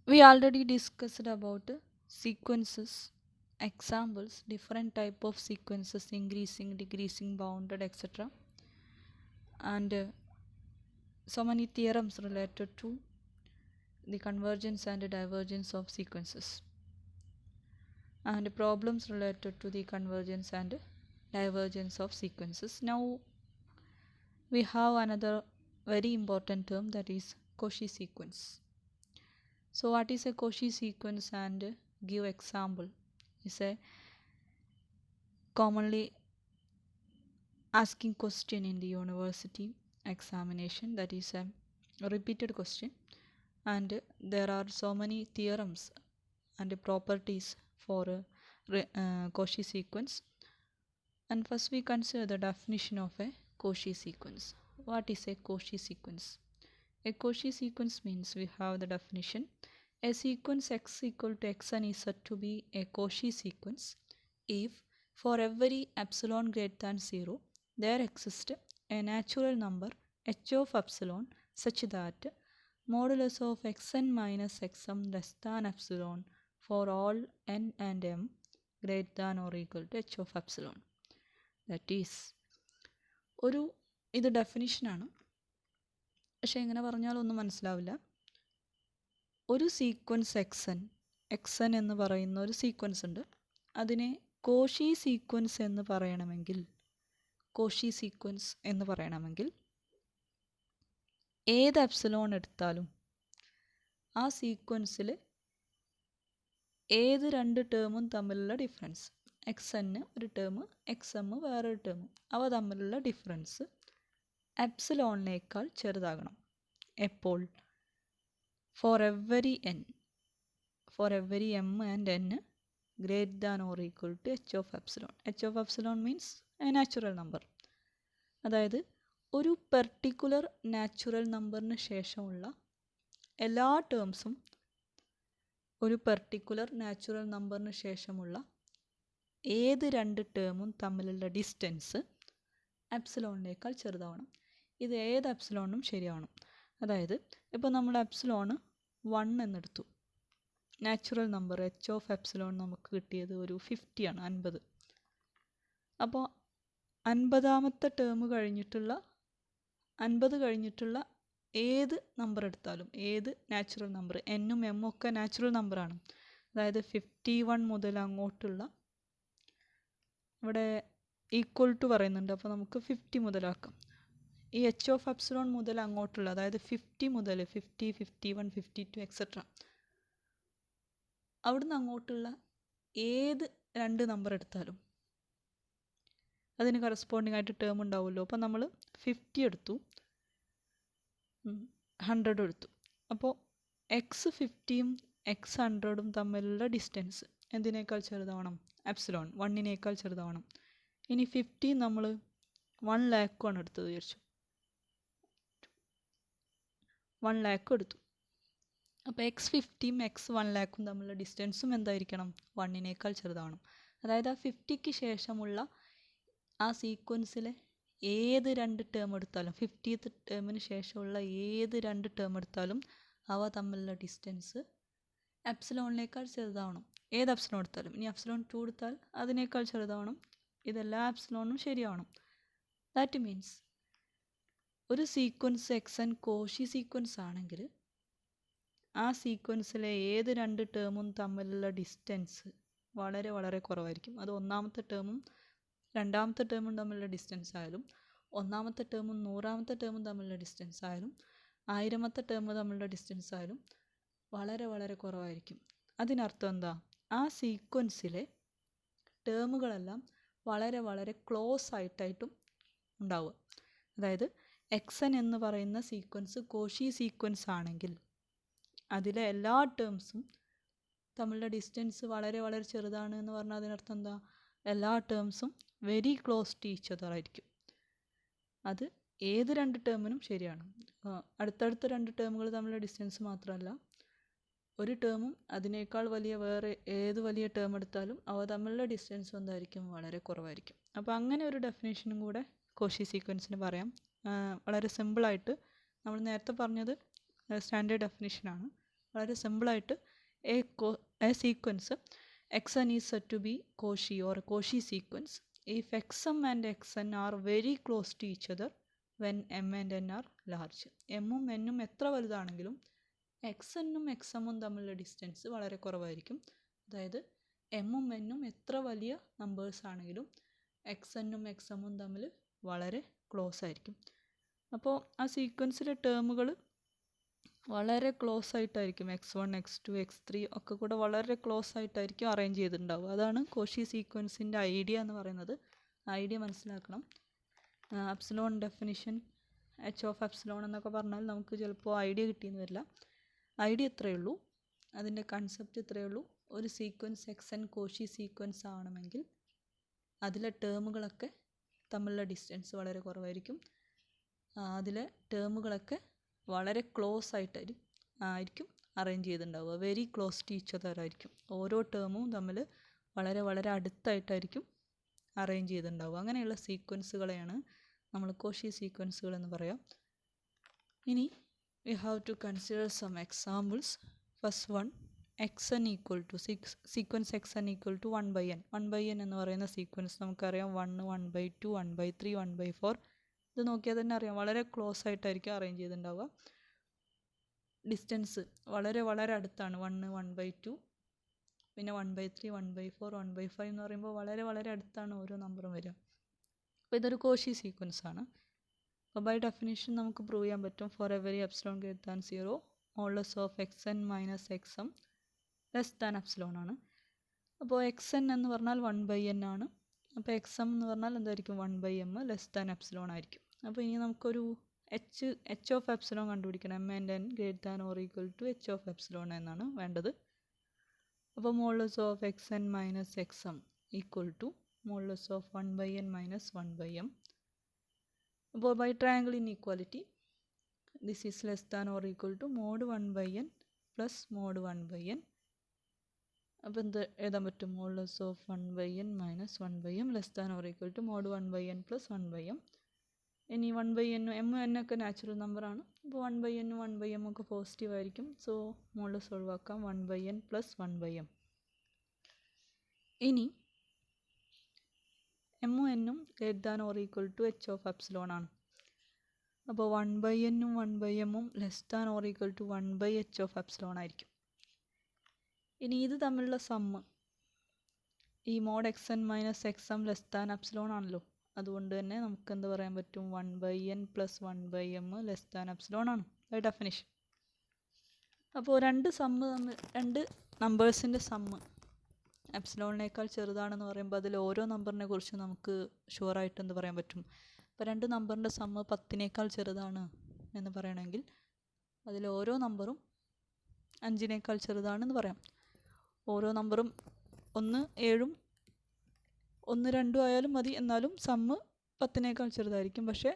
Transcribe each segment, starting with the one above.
We already discussed about sequences, examples, different type of sequences, increasing, decreasing, bounded, etc. And so many theorems related to the convergence and divergence of sequences, and problems related to the convergence and divergence of sequences. Now we have another very important term, that is Cauchy sequence. So what is a Cauchy sequence and give example is a commonly asking question in the university examination, that is a repeated question, and there are so many theorems and properties for Cauchy sequence. And first we consider the definition of a Cauchy sequence. What is a Cauchy sequence? A Cauchy sequence means, we have the definition: a sequence x equal to xn is said to be a Cauchy sequence if for every epsilon greater than 0 there exists a natural number h of epsilon such that modulus of xn minus xm less than epsilon for all n and m greater than or equal to h of epsilon. That is, ഇത് ഡെഫിനിഷനാണ്, പക്ഷെ എങ്ങനെ പറഞ്ഞാലൊന്നും മനസ്സിലാവില്ല. ഒരു sequence എക്സൻ എന്ന് പറയുന്ന ഒരു sequence ഉണ്ട്. അതിനെ കോഷി സീക്വൻസ് എന്ന് പറയണമെങ്കിൽ ഏത് എപ്സിലോൺ എടുത്താലും ആ സീക്വൻസിൽ ഏത് രണ്ട് ടേമും തമ്മിലുള്ള ഡിഫറൻസ്, എക്സ് ഒരു ടേം, എക്സ് എം വേറൊരു ടേം, അവ തമ്മിലുള്ള ഡിഫറൻസ് എപ്സിലോണിനേക്കാൾ ചെറുതാകണം. എപ്പോൾ? For every M and N greater than or equal to h of epsilon. h of epsilon means a natural number. അതായത് ഒരു പെർട്ടിക്കുലർ നാച്ചുറൽ നമ്പറിന് ശേഷമുള്ള എല്ലാ ടേംസും ഏത് രണ്ട് ടേമും തമ്മിലുള്ള ഡിസ്റ്റൻസ് എപ്സിലോണിനേക്കാൾ ചെറുതാവണം. ഇത് ഏത് എപ്സിലോണും ശരിയാവണം. അതായത് ഇപ്പോൾ നമ്മൾ എപ്സിലോണ് 1 എന്നെടുത്തു, natural number H of epsilon നമുക്ക് കിട്ടിയത് ഒരു 50 ആണ്, 50. അപ്പോൾ 50ാമത്തെ ടേം കഴിഞ്ഞിട്ടുള്ള ഏത് നമ്പർ എടുത്താലും, ഏത് നാച്ചുറൽ നമ്പർ, എന്നും എമ്മും ഒക്കെ നാച്ചുറൽ നമ്പറാണ്. അതായത് 51 മുതൽ അങ്ങോട്ടുള്ള, ഇവിടെ ഈക്വൽ ടു പറയുന്നുണ്ട്, അപ്പോൾ നമുക്ക് 50 മുതലാക്കാം. ഈ എച്ച് ഓഫ് എപ്സിലോൺ മുതൽ അങ്ങോട്ടുള്ള, അതായത് 50 മുതൽ 50, 51, 52 എക്സെട്ര, അവിടുന്ന് അങ്ങോട്ടുള്ള ഏത് രണ്ട് നമ്പർ എടുത്താലും അതിന് കറസ്പോണ്ടിങ് ആയിട്ട് ടേം ഉണ്ടാവുമല്ലോ. അപ്പോൾ നമ്മൾ 50 എടുത്തു, 100 എടുത്തു. അപ്പോൾ എക്സ് 50യും എക്സ് 100ഉം തമ്മിലുള്ള ഡിസ്റ്റൻസ് എന്തിനേക്കാൾ ചെറുതാവണം? എപ്സിലോൺ 1നേക്കാൾ ചെറുതാവണം. ഇനി 50 നമ്മൾ 1 ലാഖാണ് എടുത്തത് വിചാരിച്ചു, 1 ലാഖ് എടുത്തു. അപ്പോൾ എക്സ് 50യും എക്സ് 1 ലാഖും തമ്മിലുള്ള ഡിസ്റ്റൻസും എന്തായിരിക്കണം? 1നേക്കാൾ ചെറുതാവണം. അതായത് ആ 50ക്ക് ശേഷമുള്ള ആ സീക്വൻസിലെ ഏത് രണ്ട് ടേം എടുത്താലും, 50th ടേമിന് ശേഷമുള്ള ഏത് രണ്ട് ടേം എടുത്താലും അവ തമ്മിലുള്ള ഡിസ്റ്റൻസ് എപ്സിലോണിനേക്കാൾ ചെറുതാവണം. ഏത് എപ്സിലോൺ എടുത്താലും. ഇനി എപ്സിലോൺ 2 എടുത്താൽ അതിനേക്കാൾ ചെറുതാവണം. ഇതെല്ലാ എപ്സിലോണും ശരിയാവണം. ദാറ്റ് മീൻസ് ഒരു സീക്വൻസ് എക്സൻ കോഷി സീക്വൻസ് ആണെങ്കിൽ ആ സീക്വൻസിലെ ഏത് രണ്ട് ടേമും തമ്മിലുള്ള ഡിസ്റ്റൻസ് വളരെ വളരെ കുറവായിരിക്കും. അത് ഒന്നാമത്തെ ടേമും രണ്ടാമത്തെ ടേമും തമ്മിലുള്ള ഡിസ്റ്റൻസ് ആയാലും, ഒന്നാമത്തെ ടേമും 100ാമത്തെ ടേമും തമ്മിലുള്ള ഡിസ്റ്റൻസ് ആയാലും, 1000ാമത്തെ ടേം തമ്മിലുള്ള ഡിസ്റ്റൻസ് ആയാലും വളരെ വളരെ കുറവായിരിക്കും. അതിനർത്ഥം എന്താ? ആ സീക്വൻസിലെ ടേമുകളെല്ലാം വളരെ വളരെ ക്ലോസ് ആയിട്ടായിട്ടും ഉണ്ടാവുക. അതായത് എക്സൻ എന്ന് പറയുന്ന സീക്വൻസ് കോഷി സീക്വൻസ് ആണെങ്കിൽ അതിലെ എല്ലാ ടേംസും തമ്മിലുള്ള ഡിസ്റ്റൻസ് വളരെ വളരെ ചെറുതാണ് എന്ന് പറഞ്ഞാൽ അതിനർത്ഥം എന്താ? എല്ലാ ടേംസും very close to each other ആയിരിക്കും. അത് ഏത് രണ്ട് ടേമിനും ശരിയാണ്. അടുത്തടുത്ത രണ്ട് ടേമുകൾ തമ്മിലുള്ള ഡിസ്റ്റൻസ് മാത്രമല്ല, ഒരു ടേമും അതിനേക്കാൾ വലിയ വേറെ ഏത് വലിയ ടേം എടുത്താലും അവ തമ്മിലുള്ള ഡിസ്റ്റൻസ് എന്തായിരിക്കും? വളരെ കുറവായിരിക്കും. അപ്പോൾ അങ്ങനെ ഒരു ഡെഫിനേഷനും കൂടെ കോഷി സീക്വൻസിന് പറയാം. വളരെ സിമ്പിളായിട്ട്, നമ്മൾ നേരത്തെ പറഞ്ഞത് സ്റ്റാൻഡേർഡ് ഡെഫിനേഷനാണ്. വളരെ സിമ്പിളായിട്ട് A sequence xn is said to be Cauchy or Cauchy sequence if xm and xn are very close to each other when m and n are large. എമ്മും എന്നും എത്ര വലുതാണെങ്കിലും എക്സന്നും എക്സമ്മും തമ്മിലുള്ള ഡിസ്റ്റൻസ് വളരെ കുറവായിരിക്കും. അതായത് എമ്മും എന്നും എത്ര വലിയ നമ്പേഴ്സ് ആണെങ്കിലും എക്സന്നും എക്സമ്മും തമ്മിൽ വളരെ ക്ലോസ് ആയിരിക്കും. അപ്പോൾ ആ സീക്വൻസിലെ ടേമുകൾ വളരെ ക്ലോസ് ആയിട്ടായിരിക്കും, x1 x2 x3 ഒക്കെ കൂടെ വളരെ ക്ലോസ് ആയിട്ടായിരിക്കും അറേഞ്ച് ചെയ്തിട്ടുണ്ടാവുക. അതാണ് കോഷി സീക്വൻസിൻ്റെ ഐഡിയ എന്ന് പറയുന്നത്. ഐഡിയ മനസ്സിലാക്കണം. Epsilon definition H of epsilon എന്നൊക്കെ പറഞ്ഞാൽ നമുക്ക് ചിലപ്പോൾ ഐഡിയ കിട്ടിയെന്ന് വരില്ല. ഐഡിയ ഇത്രയേ ഉള്ളൂ, അതിൻ്റെ കൺസെപ്റ്റ് ഇത്രയേ ഉള്ളൂ. ഒരു സീക്വൻസ് എക്സൻ കോഷി സീക്വൻസ് ആണെങ്കിൽ അതിലെ ടേമുകളൊക്കെ തമ്മിലുള്ള ഡിസ്റ്റൻസ് വളരെ കുറവായിരിക്കും. അതിലെ ടേമുകളൊക്കെ വളരെ ക്ലോസ് ആയിരിക്കും അറേഞ്ച് ചെയ്തിട്ടുണ്ടാവുക. Very close to each other ആയിരിക്കും. ഓരോ ടേമും തമ്മിൽ വളരെ വളരെ അടുത്തായിട്ടായിരിക്കും അറേഞ്ച് ചെയ്തിട്ടുണ്ടാവുക. അങ്ങനെയുള്ള സീക്വൻസുകളെയാണ് നമ്മൾ കോഷി സീക്വൻസുകൾ എന്ന് പറയാം. ഇനി we have to consider some examples. First one, xn equal to sequence xn equal to 1 by n. 1 by n എന്ന് പറയുന്ന സീക്വൻസ് നമുക്കറിയാം 1, 1/2, 1/3, 1/4. ഇത് നോക്കിയാൽ തന്നെ അറിയാം വളരെ ക്ലോസ് ആയിട്ടായിരിക്കും അറേഞ്ച് ചെയ്തിട്ടുണ്ടാവുക. ഡിസ്റ്റൻസ് വളരെ വളരെ അടുത്താണ്. 1, 1/2, പിന്നെ 1/3, 1/4, 1/5 എന്ന് പറയുമ്പോൾ വളരെ വളരെ അടുത്താണ് ഓരോ നമ്പറും വരിക. അപ്പോൾ ഇതൊരു കോഷി സീക്വൻസ് ആണ്. അപ്പോൾ ബൈ ഡെഫിനിഷൻ നമുക്ക് പ്രൂവ് ചെയ്യാൻ പറ്റും four every epsilon greater than 0 modulus of xn minus xm less than epsilon ആണ്. അപ്പോൾ xn എന്ന് പറഞ്ഞാൽ 1 by n ആണ്. അപ്പോൾ xm എന്ന് പറഞ്ഞാൽ എന്തായിരിക്കും 1 by m less than epsilon ആയിരിക്കും. അപ്പോൾ ഇനി നമുക്കൊരു എച്ച് ഓഫ് എപ്സിലോൺ കണ്ടുപിടിക്കണം. m and n greater than or equal to H of epsilon എന്നാണ് വേണ്ടത്. അപ്പോൾ modulus of xn minus xm equal to modulus of 1 by n minus 1 by m. അപ്പോൾ by triangle inequality this is less than or equal to mod 1 by n plus mod 1 by n. അപ്പോൾ എന്ത് എഴുതാൻ പറ്റും? Modulus of 1 by n minus 1 by m less than or equal to mod 1 by n plus 1 by m. ഇനി 1 by n m n ഒക്കെ natural നമ്പറാണ്. അപ്പോൾ 1 by n 1 by m ഒക്കെ positive ആയിരിക്കും. സോ മോഡുലസ് ഒഴിവാക്കാം 1 by n plus 1 by m. ഇനി എമ്മും എന്നും greater than or equal to H of epsilon ആണ്. അപ്പോൾ 1 by n 1 by m less than or equal to 1 by H of epsilon ആയിരിക്കും. ഇനി ഇത് തമ്മിലുള്ള സമ്മ് ഈ mod xn minus xm less than epsilon ആണല്ലോ. അതുകൊണ്ട് തന്നെ നമുക്ക് എന്ത് പറയാൻ പറ്റും? 1 by n plus 1 by m less than epsilon ആണ് ബൈ ഡെഫിനിഷൻ. അപ്പോൾ രണ്ട് നമ്പേഴ്സിൻ്റെ സമ്മ് എപ്സിലോണിനേക്കാൾ ചെറുതാണെന്ന് പറയുമ്പോൾ അതിൽ ഓരോ നമ്പറിനെ കുറിച്ച് നമുക്ക് ഷുവറായിട്ട് എന്ത് പറയാൻ പറ്റും? ഇപ്പോൾ രണ്ട് നമ്പറിൻ്റെ സമ്മ് 10നേക്കാൾ ചെറുതാണ് എന്ന് പറയണമെങ്കിൽ അതിൽ ഓരോ നമ്പറും 5നേക്കാൾ ചെറുതാണെന്ന് പറയാം. ഓരോ നമ്പറും 1, 7, 1, 2 ആയാലും മതി. എന്നാലും സമ്മ് 10നേക്കാൾ ചെറുതായിരിക്കും. പക്ഷേ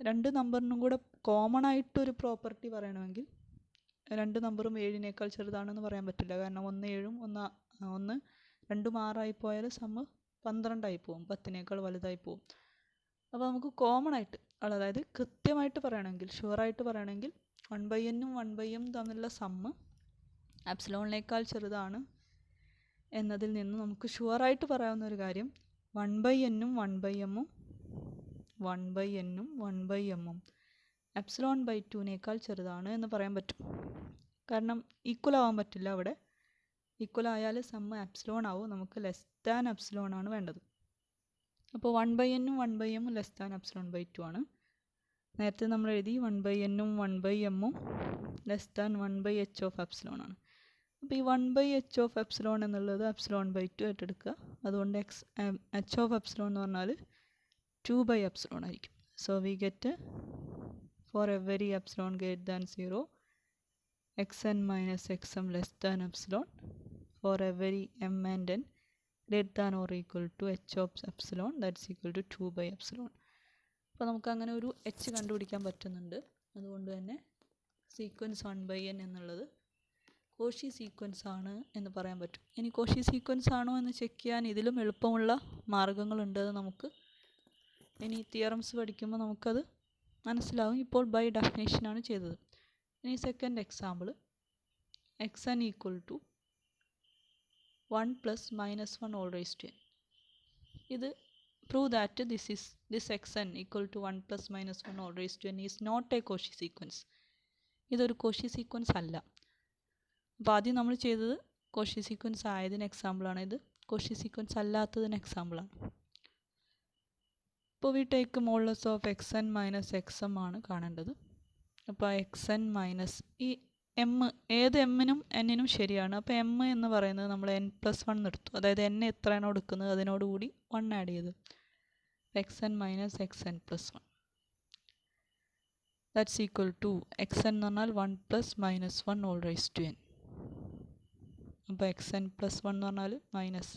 രണ്ട് നമ്പറിനും കൂടെ കോമൺ ആയിട്ടൊരു പ്രോപ്പർട്ടി പറയണമെങ്കിൽ രണ്ട് നമ്പറും 7നേക്കാൾ ചെറുതാണെന്ന് പറയാൻ പറ്റില്ല. കാരണം 1, 7, 1, 2 6 പോയാൽ സമ്മ് 12 പോകും, 10നേക്കാൾ വലുതായി പോകും. അപ്പോൾ നമുക്ക് കോമൺ ആയിട്ട് അതായത് കൃത്യമായിട്ട് പറയണമെങ്കിൽ ഷുവറായിട്ട് പറയണമെങ്കിൽ 1 by n 1 by m തമ്മിലുള്ള സമ്മ് എപ്സിലോണിനേക്കാൾ ചെറുതാണ് എന്നതിൽ നിന്ന് നമുക്ക് ഷുവറായിട്ട് പറയാവുന്ന ഒരു കാര്യം 1 by n 1 by m 1 by n 1 by m epsilon by 2നേക്കാൾ ചെറുതാണ് എന്ന് പറയാൻ പറ്റും. കാരണം ഈക്വൽ ആവാൻ പറ്റില്ല. അവിടെ ഈക്വൽ ആയാൽ സമ്മ് എപ്സിലോൺ ആവും. നമുക്ക് ലെസ് ദാൻ എപ്സിലോൺ ആണ് വേണ്ടത്. അപ്പോൾ 1 by n 1 by m less than epsilon by 2 ആണ്. നേരത്തെ നമ്മൾ എഴുതി 1 by n 1 by m less than 1 by H of epsilon ആണ്. അപ്പോൾ ഈ 1 by എച്ച് ഓഫ് എപ്സിലോൺ എന്നുള്ളത് എപ്സിലോൺ ബൈ 2 ആയിട്ട് എടുക്കുക. അതുകൊണ്ട് എച്ച് ഓഫ് എപ്സിലോൺ എന്ന് പറഞ്ഞാൽ 2 by എപ്സിലോൺ ആയിരിക്കും. So we get four every epsilon greater than 0 xn minus xm less than epsilon for every m and n greater than or equal to h of epsilon that's equal to 2 by epsilon. അപ്പോൾ നമുക്ക് അങ്ങനെ ഒരു H കണ്ടുപിടിക്കാൻ പറ്റുന്നുണ്ട്. അതുകൊണ്ട് തന്നെ sequence 1 by n എന്നുള്ളത് Cauchy sequence ആണ് എന്ന് പറയാൻ പറ്റും. ഇനി കോഷി സീക്വൻസ് ആണോ എന്ന് ചെക്ക് ചെയ്യാൻ ഇതിലും എളുപ്പമുള്ള മാർഗ്ഗങ്ങളുണ്ട്. അത് നമുക്ക് ഇനി തിയറംസ് പഠിക്കുമ്പോൾ നമുക്കത് മനസ്സിലാവും. ഇപ്പോൾ ബൈ ഡെഫിനേഷനാണ് ചെയ്തത്. ഇനി second example xn equal to 1 plus minus 1 all raised to n. ഇത് prove that this xn equal to 1 plus minus 1 all raised to n is not a Cauchy sequence. ഇതൊരു Cauchy sequence അല്ല. അപ്പോൾ ആദ്യം നമ്മൾ ചെയ്തത് Cauchy sequence ആയതിന് എക്സാമ്പിളാണ്, ഇത് Cauchy sequence അല്ലാത്തതിന് എക്സാമ്പിളാണ്. അപ്പോൾ we take modulus of xn minus xm ആണ് കാണേണ്ടത്. അപ്പോൾ xn മൈനസ് ഈ എം ഏത് എമ്മിനും എന്നിനും ശരിയാണ്. അപ്പോൾ എം എന്ന് പറയുന്നത് നമ്മൾ n+1 എടുത്തു, അതായത് n എത്രയാണോ എടുക്കുന്നത് അതിനോടുകൂടി 1 ആഡ് ചെയ്ത് xn minus xn plus 1 that's equal to xn എന്ന് പറഞ്ഞാൽ 1 plus minus 1 whole raise to n. അപ്പോൾ xn പ്ലസ് 1 എന്ന് പറഞ്ഞാൽ minus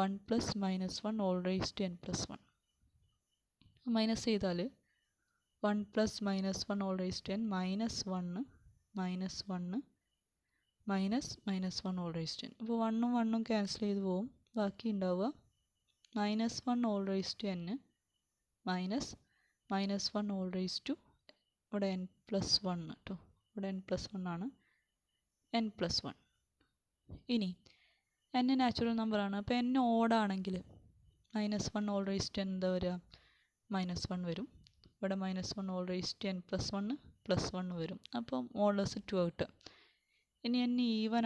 1 plus minus 1 whole raise to n plus 1. Minus ചെയ്താൽ 1 plus minus 1 whole raise to n minus 1 minus 1 minus minus 1 whole raise to n. അപ്പോൾ 1ഉം 1ഉം cancel ചെയ്ത് പോവും, ബാക്കി ഉണ്ടാവുക minus 1 whole raise to n minus minus 1 whole raise to ഇവിടെ n plus 1 കേട്ടോ, ഇവിടെ n പ്ലസ് 1 ആണ്, n പ്ലസ് 1. ഇനി n നാച്ചുറൽ നമ്പറാണ്, അപ്പോൾ n ഓടാണെങ്കിൽ minus 1 whole raise to n എന്താ വരിക, മൈനസ് 1 വരും. ഇവിടെ minus 1 whole raise to n plus 1 plus 1 വരും. അപ്പോൾ മോഡുലസ് 2 ആയിട്ട്. ഇനി n ഈവൻ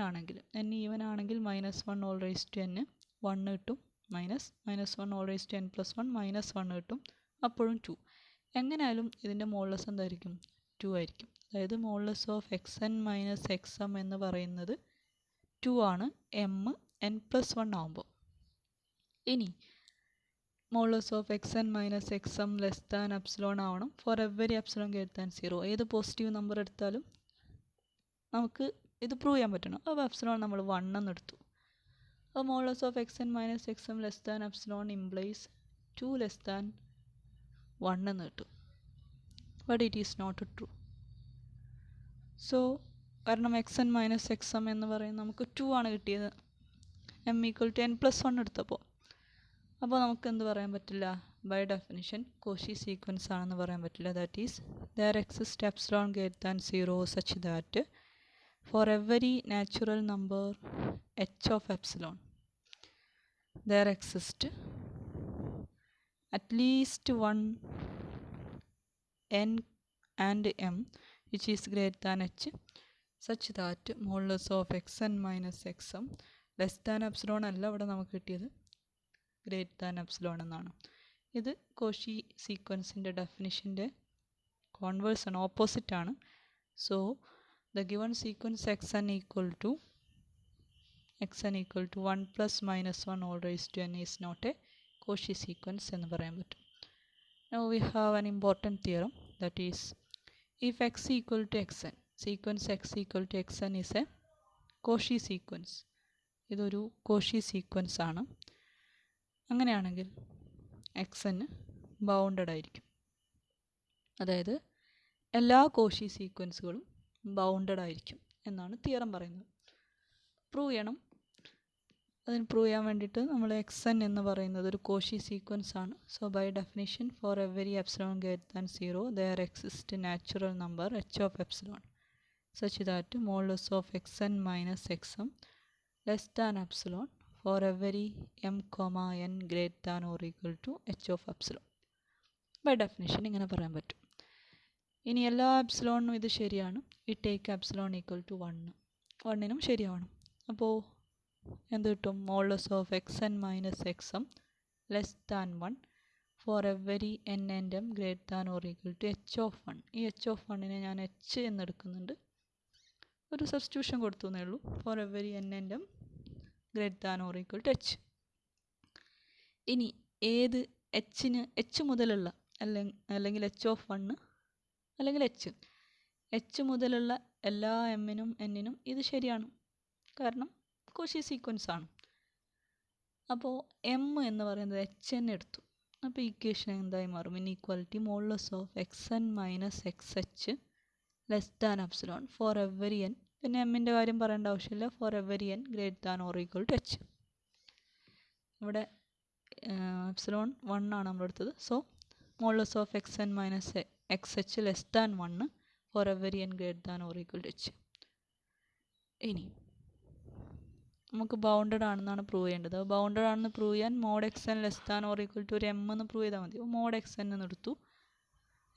ആണെങ്കിൽ minus 1 whole raise to n 1 കിട്ടും, minus 1 whole raise to n plus 1 minus 1 കിട്ടും, അപ്പോഴും 2. എങ്ങനെയായാലും ഇതിൻ്റെ മോഡുലസ് എന്തായിരിക്കും, 2 ആയിരിക്കും. അതായത് modulus of xn minus xm എന്ന് പറയുന്നത് 2 ആണ് m n+1 ആകുമ്പോൾ. ഇനി modulus of xn minus xm less than epsilon ആവണം for every epsilon greater than 0. ഏത് പോസിറ്റീവ് നമ്പർ എടുത്താലും നമുക്ക് ഇത് പ്രൂവ് ചെയ്യാൻ പറ്റണം. അപ്പോൾ എപ്സിലോൺ നമ്മൾ 1 എന്ന് എടുത്തു. അപ്പോൾ modulus of xn minus xm less than epsilon implies 2 less than 1 എന്ന് കിട്ടും. But it is not true. So കാരണം xn മൈനസ് xm എന്ന് പറയുന്നത് നമുക്ക് 2 ആണ് കിട്ടിയത്, m ഈക്വൽ ടു n+1 എടുത്തപ്പോൾ. അപ്പോൾ നമുക്ക് എന്ത് പറയാൻ പറ്റില്ല, ബൈ ഡെഫിനിഷൻ Cauchy സീക്വൻസ് ആണെന്ന് പറയാൻ പറ്റില്ല. That is there exist epsilon greater than 0 such that for every natural number h of epsilon there exist at least 1 n and m which is greater than h such that modulus of xn minus xm less than epsilon അല്ല ഇവിടെ നമുക്ക് കിട്ടിയത്, greater than epsilon എന്നാണ്. ഇത് Cauchy സീക്വൻസിൻ്റെ ഡെഫിനിഷൻ്റെ converse ആണ്, opposite ആണ്. So the given sequence xn equal to 1 plus minus 1 whole raise to n is not a Cauchy sequence എന്ന് പറയാൻ പറ്റും. Now we have an important theorem, that is if x equal to xn, sequence x equal to xn is a Cauchy sequence. ഇതൊരു Cauchy sequence ആണ്. അങ്ങനെയാണെങ്കിൽ xn bounded ആയിരിക്കും. അതായത് എല്ലാ Cauchy സീക്വൻസുകളും bounded ആയിരിക്കും എന്നാണ് തിയറം പറയുന്നത്. പ്രൂവ് ചെയ്യണം. അതിന് പ്രൂവ് ചെയ്യാൻ വേണ്ടിയിട്ട് നമ്മൾ xn എന്ന് പറയുന്നത് ഒരു Cauchy സീക്വൻസ് ആണ്. So by definition for every epsilon greater than 0 there exist natural number h of epsilon such that modulus of xn minus xm less than epsilon for every m, n greater than or equal to h of epsilon. By definition ഇങ്ങനെ പറയാൻ പറ്റും. ഇനി എല്ലാ എപ്സിലോണിനും ഇത് ശരിയാണ്. We take epsilon equal to 1നും ശരിയാവണം. അപ്പോൾ എന്ത് കിട്ടും, modulus of xn minus xm less than 1 for every n and m greater than or equal to h of 1. ഈ h ഓഫ് 1നെ ഞാൻ h എന്നെടുക്കുന്നുണ്ട്, ഒരു സബ്സ്റ്റിറ്റ്യൂഷൻ കൊടുത്തു എന്നേ ഉള്ളൂ. For every n and m greater than or equal to h. ഇനി ഏത് h മുതലുള്ള അല്ലെങ്കിൽ h ഓഫ് 1 അല്ലെങ്കിൽ h മുതലുള്ള എല്ലാ എമ്മിനും എന്നിനും ഇത് ശരിയാണ്, കാരണം Cauchy സീക്വൻസ് ആണ്. അപ്പോൾ m എന്ന് പറയുന്നത് hn എടുത്തു. അപ്പോൾ ഇക്വേഷൻ എന്തായി മാറും, inequality modulus of xn minus xh less than epsilon for every n. പിന്നെ എമ്മിൻ്റെ കാര്യം പറയേണ്ട ആവശ്യമില്ല, for every n greater than or equal to h. ഇവിടെ എപ്സിലോൺ 1 ആണ് നമ്മളെടുത്തത്. So modulus of xn minus xh less than 1 for every n greater than or equal to h. ഇനി നമുക്ക് ബൗണ്ടഡ് ആണെന്നാണ് പ്രൂവ് ചെയ്യേണ്ടത്. ബൗണ്ടഡ് ആണെന്ന് പ്രൂവ് ചെയ്യാൻ mod X N less than or equal to ഒരു എം എന്ന് പ്രൂവ് ചെയ്താൽ മതി. മോഡ് എക്സ് എൻ എന്ന് എടുത്തു,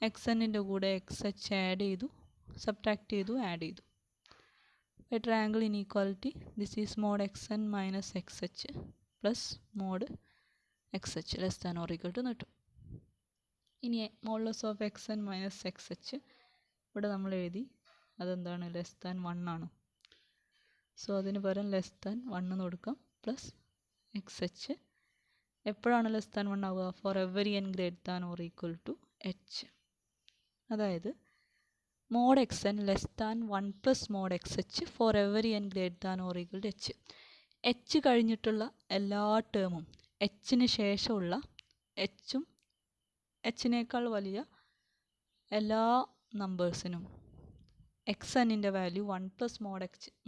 എക്സ് എന്നിൻ്റെ കൂടെ എക്സ് എച്ച് ആഡ് ചെയ്തു, സബ്ട്രാക്ട് ചെയ്തു, ആഡ് ചെയ്തു. A triangle inequality, this is mod xn minus xh plus mod xh less than or equal to കിട്ടും. ഇനി modulus of xn minus xh ഇവിടെ നമ്മൾ എഴുതി, അതെന്താണ്, ലെസ് ദാൻ 1 ആണ്. സോ അതിന് പകരം ലെസ് ദാൻ 1 എന്ന് കൊടുക്കാം, പ്ലസ് xh എപ്പോഴാണ് ലെസ് ദാൻ 1 ആവുക? For every n greater than or equal to h. അതായത് mod X N less than 1 plus mod X H for every N greater than or equal to H. H കഴിഞ്ഞിട്ടുള്ള എല്ലാ ടേമും, എച്ചിന് ശേഷമുള്ള എച്ചും എച്ചിനേക്കാൾ വലിയ എല്ലാ നമ്പേഴ്സിനും എക്സ് എന്നിൻ്റെ വാല്യൂ 1 പ്ലസ്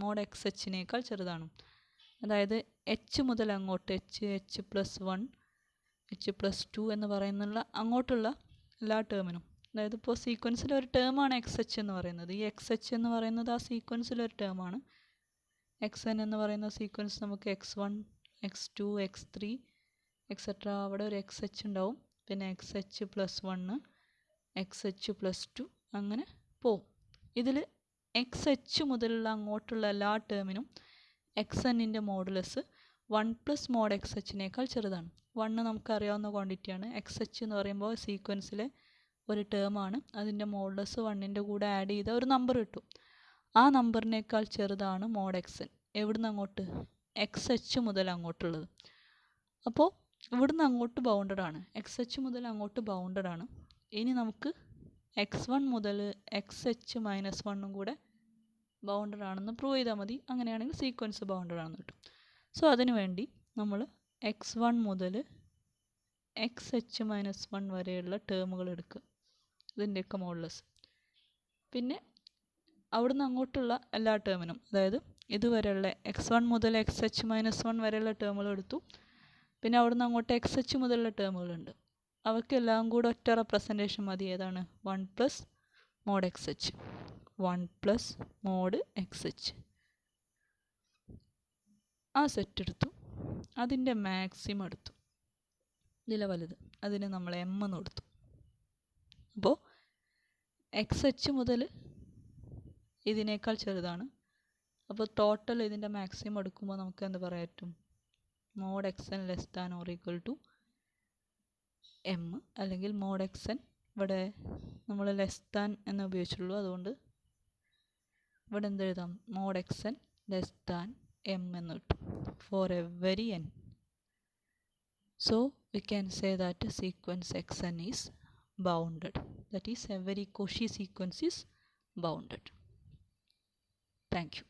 മോഡ് എക്സ് എച്ചിനേക്കാൾ ചെറുതാണ്. അതായത് എച്ച് മുതൽ അങ്ങോട്ട് എച്ച് പ്ലസ് 1 എച്ച് പ്ലസ് 2 എന്ന് പറയുന്നുള്ള അങ്ങോട്ടുള്ള എല്ലാ ടേമിനും, അതായത് ഇപ്പോൾ സീക്വൻസിൽ ഒരു ടേമാണ് എക്സ് എച്ച് എന്ന് പറയുന്നത്. ഈ എക്സ് എച്ച് എന്ന് പറയുന്നത് ആ സീക്വൻസിലൊരു ടേമാണ്. എക്സ് എൻ എന്ന് പറയുന്ന സീക്വൻസ് നമുക്ക് എക്സ് 1 എക്സ് 2 എക്സ് 3 എക്സെട്ര അവിടെ ഒരു എക്സ് എച്ച് ഉണ്ടാവും. പിന്നെ X H plus 1 X H plus 2 അങ്ങനെ പോവും. ഇതിൽ എക്സ് എച്ച് മുതലുള്ള അങ്ങോട്ടുള്ള എല്ലാ ടേമിനും എക്സ് എന്നിൻ്റെ മോഡുലസ് 1 പ്ലസ് മോഡ് എക്സ് എച്ചിനേക്കാൾ ചെറുതാണ്. 1 നമുക്കറിയാവുന്ന ക്വാണ്ടിറ്റിയാണ്. എക്സ് എച്ച് എന്ന് പറയുമ്പോൾ സീക്വൻസിലെ ഒരു ടേമാണ്. അതിൻ്റെ മോഡുലസ് 1ൻ്റെ കൂടെ ആഡ് ചെയ്ത ഒരു നമ്പർ കിട്ടും. ആ നമ്പറിനേക്കാൾ ചെറുതാണ് മോഡ് എക്സ് എൻ. എവിടുന്ന് അങ്ങോട്ട്? എക്സ് എച്ച് മുതൽ അങ്ങോട്ടുള്ളത്. അപ്പോൾ ഇവിടുന്ന് അങ്ങോട്ട് ബൗണ്ടഡ് ആണ്, എക്സ് എച്ച് മുതൽ അങ്ങോട്ട് ബൗണ്ടഡ് ആണ്. ഇനി നമുക്ക് എക്സ് 1 മുതൽ എക്സ് എച്ച് മൈനസ് 1 കൂടെ ബൗണ്ടഡ് ആണെന്ന് പ്രൂവ് ചെയ്താൽ മതി. അങ്ങനെയാണെങ്കിൽ സീക്വൻസ് ബൗണ്ടഡ് ആണെന്ന് കിട്ടും. സോ അതിനു വേണ്ടി നമ്മൾ എക്സ് 1 മുതൽ എക്സ് എച്ച് മൈനസ് 1 വരെയുള്ള ടേമുകൾ എടുക്കുക, ഇതിൻ്റെയൊക്കെ മോഡുലസ്. പിന്നെ അവിടുന്ന് അങ്ങോട്ടുള്ള എല്ലാ ടേമിനും, അതായത് ഇതുവരെയുള്ള എക്സ് 1 മുതൽ എക്സ് എച്ച് മൈനസ് 1 വരെയുള്ള ടേമുകൾ എടുത്തു. പിന്നെ അവിടുന്ന് അങ്ങോട്ട് എക്സ് എച്ച് മുതലുള്ള ടേമുകളുണ്ട്. അവയ്ക്കെല്ലാം കൂടെ ഒറ്റ റെപ്രസെൻറ്റേഷൻ മതി. ഏതാണ്? 1 plus mod X H, 1 plus mod X H. ആ സെറ്റ് എടുത്തു, അതിൻ്റെ മാക്സിമം എടുത്തു, ഇതിലെ വലുത്, അതിന് നമ്മൾ എം എന്ന് കൊടുത്തു. അപ്പോൾ എക്സ് എച്ച് മുതൽ ഇതിനേക്കാൾ ചെറുതാണ്. അപ്പോൾ ടോട്ടൽ ഇതിൻ്റെ മാക്സിമം എടുക്കുമ്പോൾ നമുക്ക് എന്ത് പറയാൻ പറ്റും? Mod X N less than or equal to M, അല്ലെങ്കിൽ മോഡ് എക്സ് എൻ, ഇവിടെ നമ്മൾ ലെസ് ദാൻ എന്ന് ഉപയോഗിച്ചുള്ളൂ, അതുകൊണ്ട് ഇവിടെ എന്ത് എഴുതാം? Mod X N less than M എന്ന് കിട്ടും for every n. So we can say that sequence xn is bounded. That is, every Cauchy sequence is bounded. Thank you.